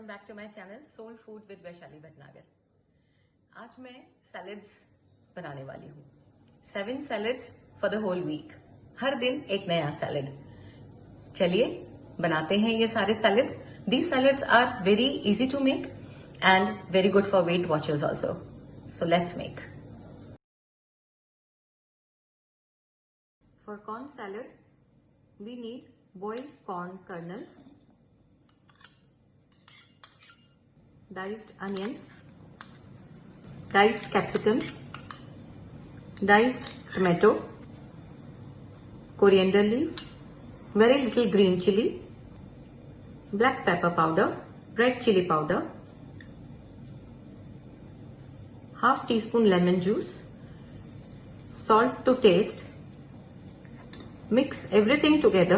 Welcome back to my channel soul food with Vaishali Bhatnagar. आज मैं salads बनाने वाली हूँ। 7 salads for the whole week. हर दिन एक नया सैलेड। चलिए बनाते हैं ये सारे salad. These salads are very easy to make and very good for weight watchers also. So let's make. For corn salad we need boiled corn kernels, diced onions, diced capsicum, diced tomato, coriander leaf, very little green chili, black pepper powder, red chili powder, half teaspoon lemon juice, salt to taste. Mix everything together.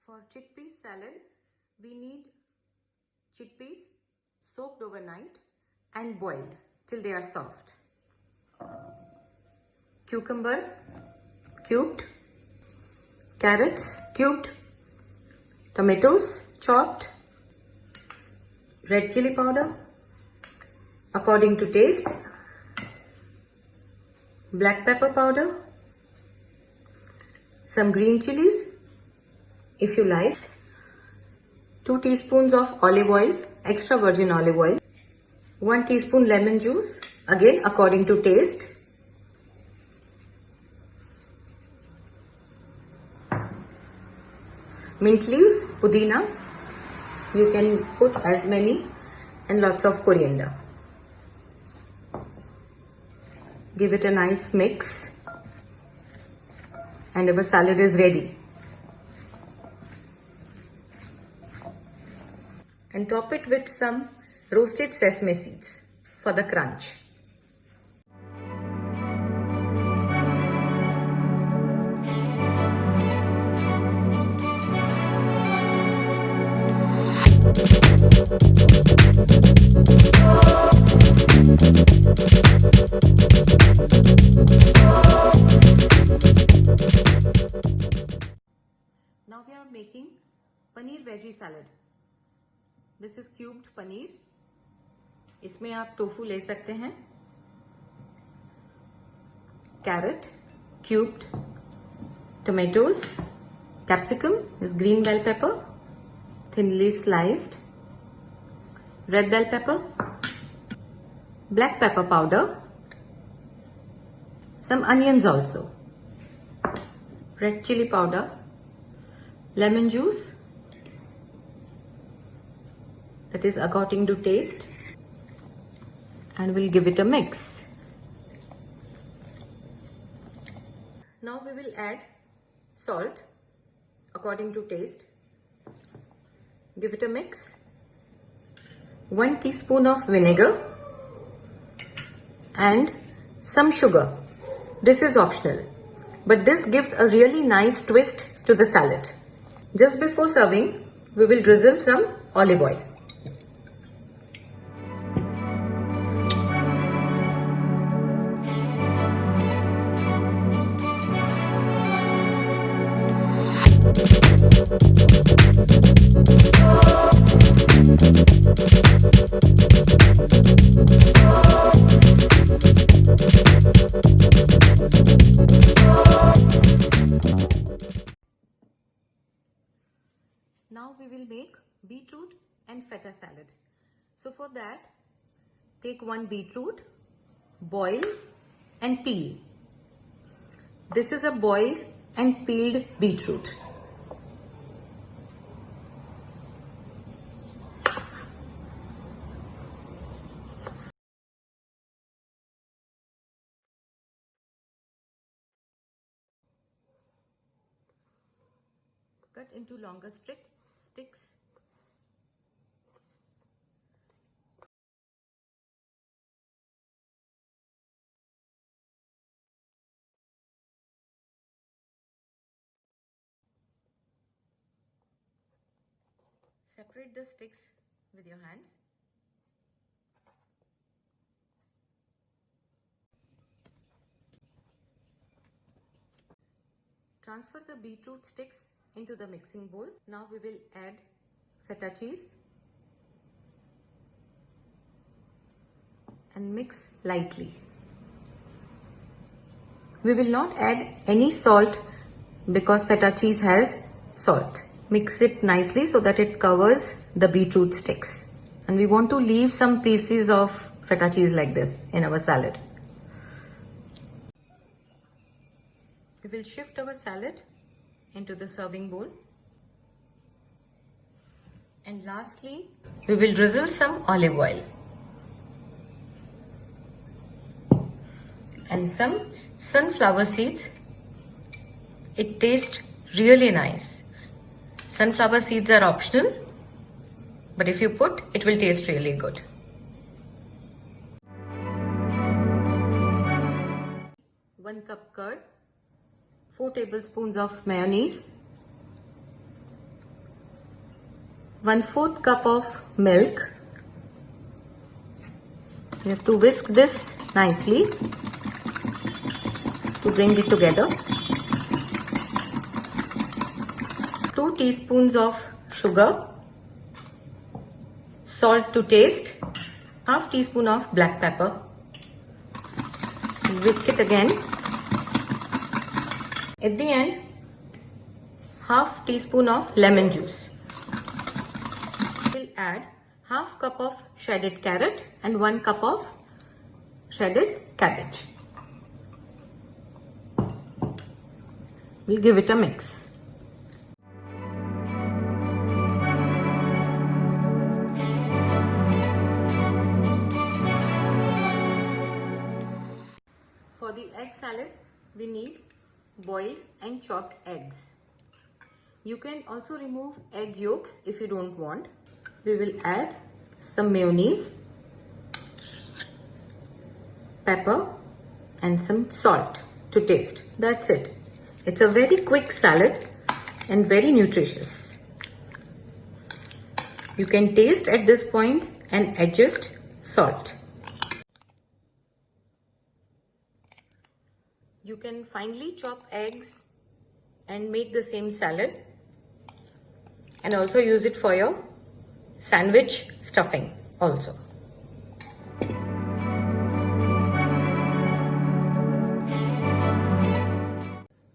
For chickpea salad, we need chickpeas soaked overnight and boiled till they are soft. Cucumber cubed, carrots cubed, tomatoes chopped, red chili powder according to taste, black pepper powder, some green chilies if you like, 2 teaspoons of olive oil, extra virgin olive oil, 1 teaspoon lemon juice, again according to taste, mint leaves, pudina, you can put as many, and lots of coriander. Give it a nice mix and our salad is ready. And top it with some roasted sesame seeds for the crunch. Now we are making paneer veggie salad. This is cubed paneer. इसमें आप tofu ले सकते हैं, carrot cubed, tomatoes, capsicum is green bell pepper, thinly sliced, red bell pepper, black pepper powder, some onions also, red chili powder, lemon juice, that is according to taste, and we'll give it a mix. Now we will add salt according to taste. Give it a mix. 1 teaspoon of vinegar and some sugar. This is optional, but this gives a really nice twist to the salad. Just before serving, we will drizzle some olive oil. Now we will make beetroot and feta salad. So for that, take 1 beetroot, boil and peel. This is a boiled and peeled beetroot. Cut into longer sticks. Separate the sticks with your hands. Transfer the beetroot sticks into the mixing bowl. Now we will add feta cheese and mix lightly. We will not add any salt because feta cheese has salt. Mix it nicely so that it covers the beetroot sticks. And we want to leave some pieces of feta cheese like this in our salad. We will shift our salad into the serving bowl. And lastly, we will drizzle some olive oil and some sunflower seeds. It tastes really nice. Sunflower seeds are optional, but if you put, it will taste really good. One cup curd, 4 tablespoons of mayonnaise, 1/4 cup of milk. You have to whisk this nicely to bring it together. 2 teaspoons of sugar, salt to taste, 1/2 teaspoon of black pepper. Whisk it again. At the end, 1/2 teaspoon of lemon juice. We'll add 1/2 cup of shredded carrot and 1 cup of shredded cabbage. We'll give it a mix. For the egg salad, we need boiled and chopped eggs. You can also remove egg yolks if you don't want. We will add some mayonnaise, pepper and some salt to taste. That's it. It's a very quick salad and very nutritious. You can taste at this point and adjust salt. You can finely chop eggs and make the same salad and also use it for your sandwich stuffing also.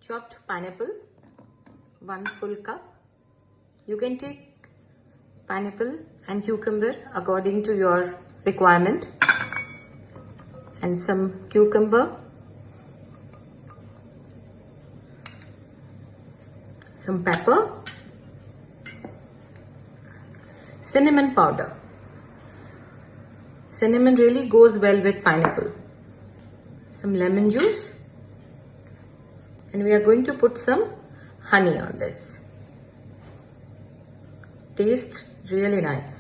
Chopped pineapple, 1 full cup. You can take pineapple and cucumber according to your requirement, and some cucumber, some pepper, cinnamon powder. Cinnamon really goes well with pineapple. Some lemon juice, and we are going to put some honey on this. Tastes really nice.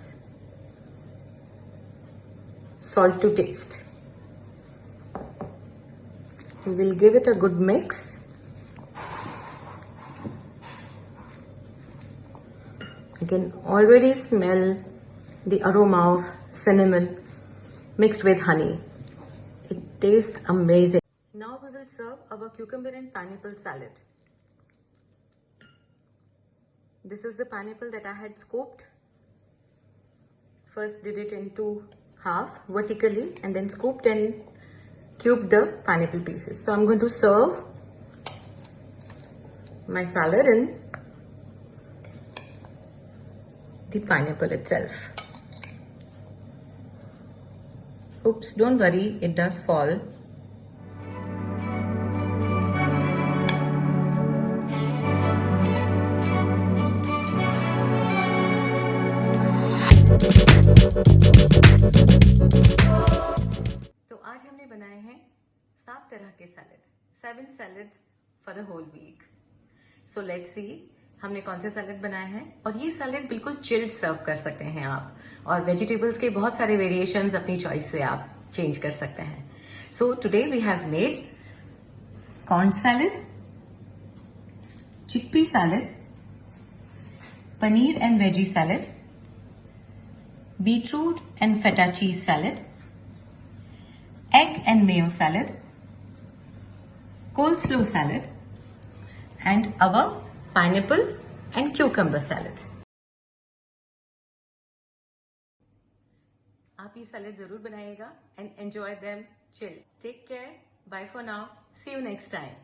Salt to taste. We will give it a good mix. You can already smell the aroma of cinnamon mixed with honey. It tastes amazing. Now we will serve our cucumber and pineapple salad. This is the pineapple that I had scoped. First did it into half vertically and then scooped and cubed the pineapple pieces. So I'm going to serve my salad in the pineapple itself. Oops, don't worry, it does fall. तो आज हमने बनाए हैं 7 तरह के salad, 7 salads for the whole week. So let's see हमने कौन से सैलेड बनाए हैं, और ये सैलेड बिल्कुल चिल्ड सर्व कर सकते हैं आप, और वेजिटेबल्स के बहुत सारे वेरिएशंस अपनी चॉइस से आप चेंज कर सकते हैं. So today we have made corn salad, chickpea salad, paneer and veggie salad, beetroot and feta cheese salad, egg and mayo salad, coleslaw salad, and our pineapple and cucumber salad. आप ये salad जरूर बनाइएगा and enjoy them chill. Take care. Bye for now. See you next time.